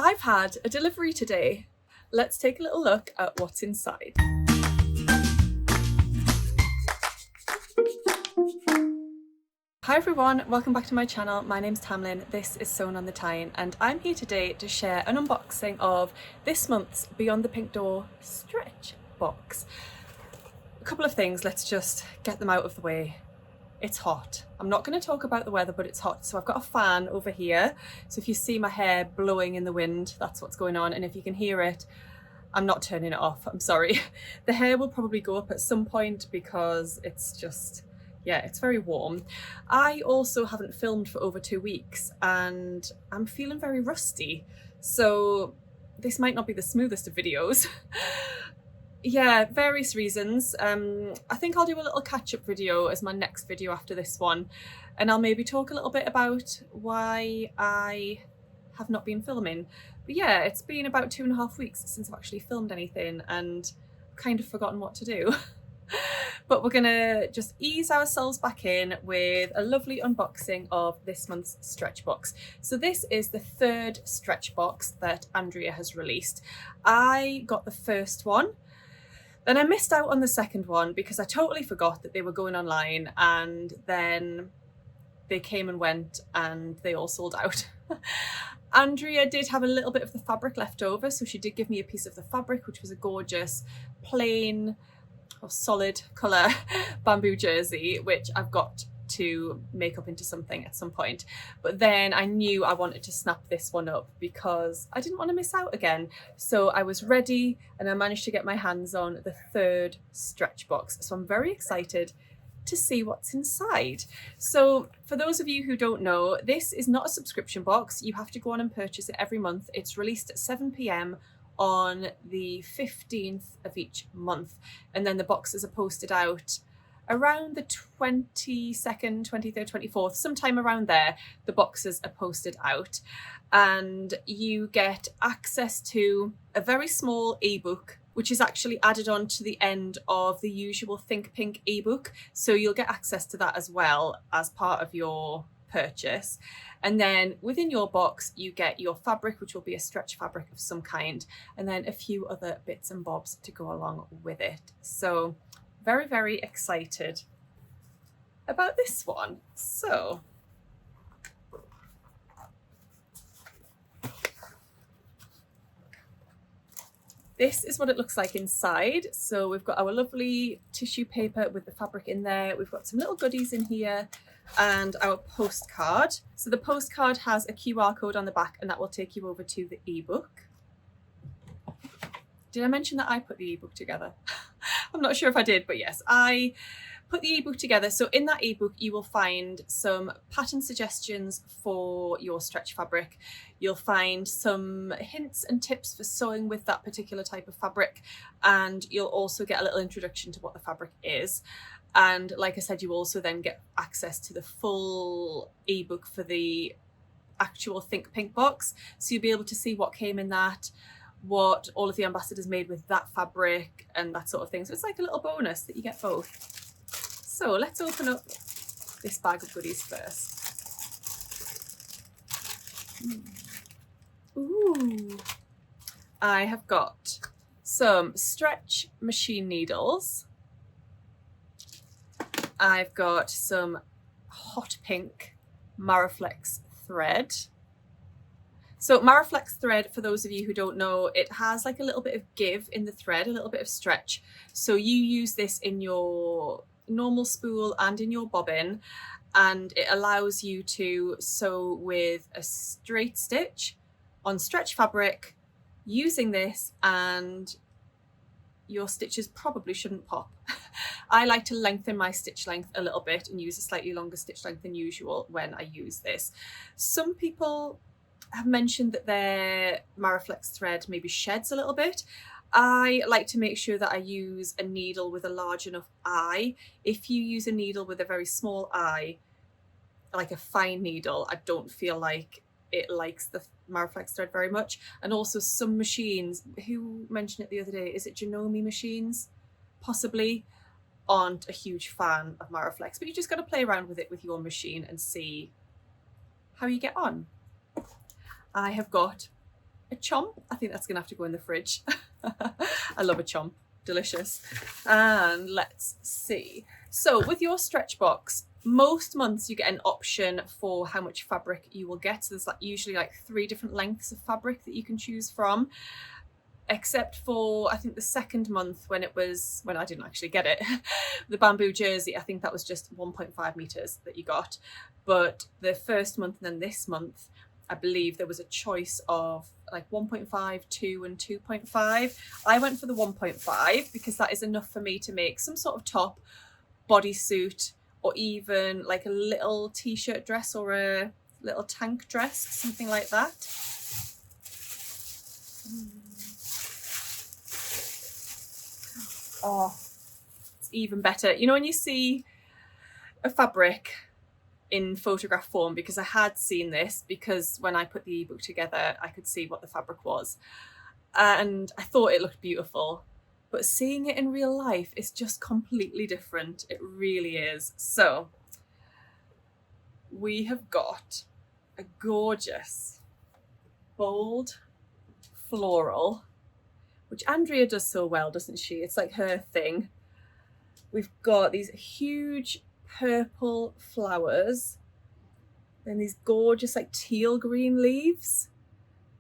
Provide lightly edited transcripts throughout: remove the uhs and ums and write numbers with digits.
I've had a delivery today. Let's take a little look at what's inside. Hi everyone, welcome back to my channel. My name's Tamlyn, this is Sewn on the Tyne, and I'm here today to share an unboxing of this month's Beyond the Pink Door stretch box. A couple of things, let's just get them out of the way. It's hot. I'm not going to talk about the weather, but it's hot. So I've got a fan over here. So if you see my hair blowing in the wind, that's what's going on. And if you can hear it, I'm not turning it off. I'm sorry. The hair will probably go up at some point because it's just, yeah, it's very warm. I also haven't filmed for over 2 weeks and I'm feeling very rusty. So this might not be the smoothest of videos. Yeah, various reasons. I think I'll do a little catch-up video as my next video after this one, and I'll maybe talk a little bit about why I have not been filming. But yeah, it's been about 2.5 weeks since I've actually filmed anything and kind of forgotten what to do. But we're gonna just ease ourselves back in with a lovely unboxing of this month's stretch box. So this is the 3rd stretch box that Andrea has released. I got the first one. Then I missed out on the second one because I totally forgot that they were going online, and then they came and went and they all sold out. Andrea did have a little bit of the fabric left over, so she did give me a piece of the fabric, which was a gorgeous plain or solid colour bamboo jersey, which I've got to make up into something at some point. But then I knew I wanted to snap this one up because I didn't want to miss out again. So I was ready and I managed to get my hands on the 3rd stretch box. So I'm very excited to see what's inside. So for those of you who don't know, this is not a subscription box. You have to go on and purchase it every month. It's released at 7 p.m. on the 15th of each month. And then the boxes are posted out around the 22nd, 23rd, 24th, sometime around there, the boxes are posted out, and you get access to a very small ebook, which is actually added on to the end of the usual Think Pink ebook. So you'll get access to that as well as part of your purchase. And then within your box, you get your fabric, which will be a stretch fabric of some kind, and then a few other bits and bobs to go along with it. So very, very excited about this one. So this is what it looks like inside. So we've got our lovely tissue paper with the fabric in there. We've got some little goodies in here and our postcard. So the postcard has a QR code on the back, and that will take you over to the ebook. Did I mention that I put the ebook together? I'm not sure if I did, but yes, I put the ebook together. So in that ebook, you will find some pattern suggestions for your stretch fabric. You'll find some hints and tips for sewing with that particular type of fabric. And you'll also get a little introduction to what the fabric is. And like I said, you also then get access to the full ebook for the actual Think Pink box. So you'll be able to see what came in that, what all of the ambassadors made with that fabric and that sort of thing. So it's like a little bonus that you get both. So let's open up this bag of goodies first. Ooh, I have got some stretch machine needles. I've got some hot pink Maraflex thread. So Maraflex thread, for those of you who don't know, it has like a little bit of give in the thread, a little bit of stretch. So you use this in your normal spool and in your bobbin, and it allows you to sew with a straight stitch on stretch fabric using this, and your stitches probably shouldn't pop. I like to lengthen my stitch length a little bit and use a slightly longer stitch length than usual when I use this. Some people have mentioned that their Maraflex thread maybe sheds a little bit. I like to make sure that I use a needle with a large enough eye. If you use a needle with a very small eye, like a fine needle, I don't feel like it likes the Maraflex thread very much. And also some machines, who mentioned it the other day, is it Janome machines? Possibly, aren't a huge fan of Maraflex, but you just got to play around with it with your machine and see how you get on. I have got a chomp. I think that's gonna have to go in the fridge. I love a chomp, delicious. And let's see. So with your stretch box, most months you get an option for how much fabric you will get. So there's like usually like 3 different lengths of fabric that you can choose from. Except for, I think the second month when I didn't actually get it, the bamboo jersey, I think that was just 1.5 meters that you got. But the first month and then this month, I believe there was a choice of like 1.5, 2 and 2.5. I went for the 1.5 because that is enough for me to make some sort of top, bodysuit, or even like a little t-shirt dress or a little tank dress, something like that. Oh, it's even better. You know, when you see a fabric in photograph form, because I had seen this, because when I put the ebook together, I could see what the fabric was. And I thought it looked beautiful. But seeing it in real life is just completely different. It really is. So we have got a gorgeous, bold, floral, which Andrea does so well, doesn't she? It's like her thing. We've got these huge purple flowers, then these gorgeous like teal green leaves,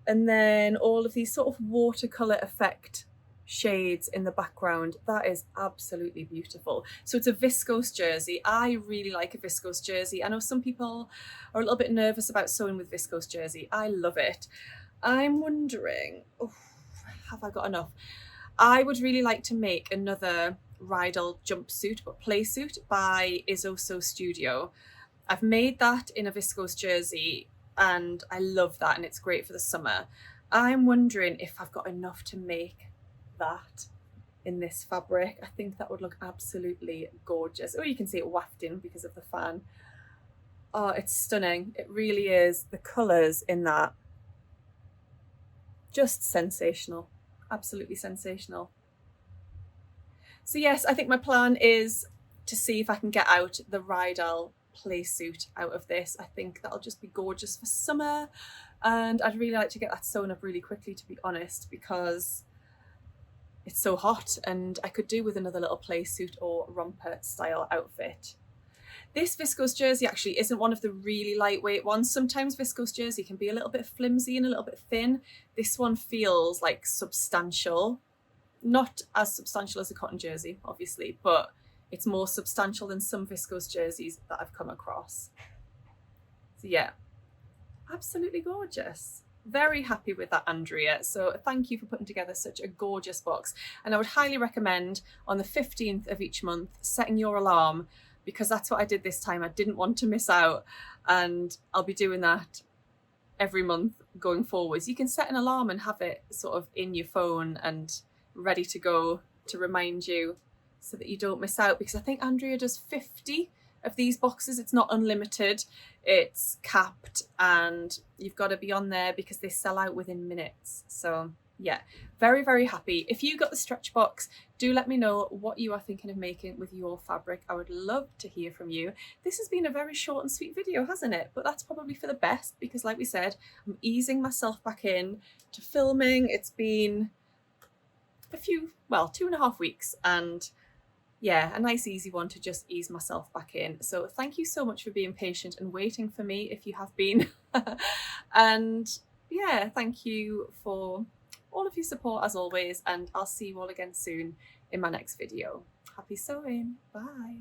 and then all of these sort of watercolor effect shades in the background. That is absolutely beautiful. So it's a viscose jersey. I really like a viscose jersey. I know some people are a little bit nervous about sewing with viscose jersey. I love it. I'm wondering, have I got enough? I would really like to make another Rydal jumpsuit, but play suit by Izzo Sew Studio. I've made that in a viscose jersey and I love that, and it's great for the summer. I'm wondering if I've got enough to make that in this fabric. I think that would look absolutely gorgeous. Oh, you can see it wafting because of the fan. Oh, it's stunning. It really is. The colours in that, just sensational. Absolutely sensational. So yes, I think my plan is to see if I can get out the Rydal play suit out of this. I think that'll just be gorgeous for summer, and I'd really like to get that sewn up really quickly, to be honest, because it's so hot and I could do with another little play suit or romper style outfit. This viscose jersey actually isn't one of the really lightweight ones. Sometimes viscose jersey can be a little bit flimsy and a little bit thin. This one feels like substantial. Not as substantial as a cotton jersey, obviously, but it's more substantial than some viscose jerseys that I've come across. So yeah, absolutely gorgeous. Very happy with that, Andrea. So thank you for putting together such a gorgeous box. And I would highly recommend on the 15th of each month setting your alarm, because that's what I did this time. I didn't want to miss out, and I'll be doing that every month going forwards. You can set an alarm and have it sort of in your phone and ready to go to remind you so that you don't miss out, because I think Andrea does 50 of these boxes. It's not unlimited, it's capped, and you've got to be on there because they sell out within minutes. So yeah, very, very happy. If you got the stretch box, do let me know what you are thinking of making with your fabric. I would love to hear from you. This has been a very short and sweet video, hasn't it? But that's probably for the best, because like we said, I'm easing myself back in to filming. It's been a few, well, 2.5 weeks, and yeah, a nice easy one to just ease myself back in. So thank you so much for being patient and waiting for me, if you have been. And yeah, thank you for all of your support as always, and I'll see you all again soon in my next video. Happy sewing. Bye.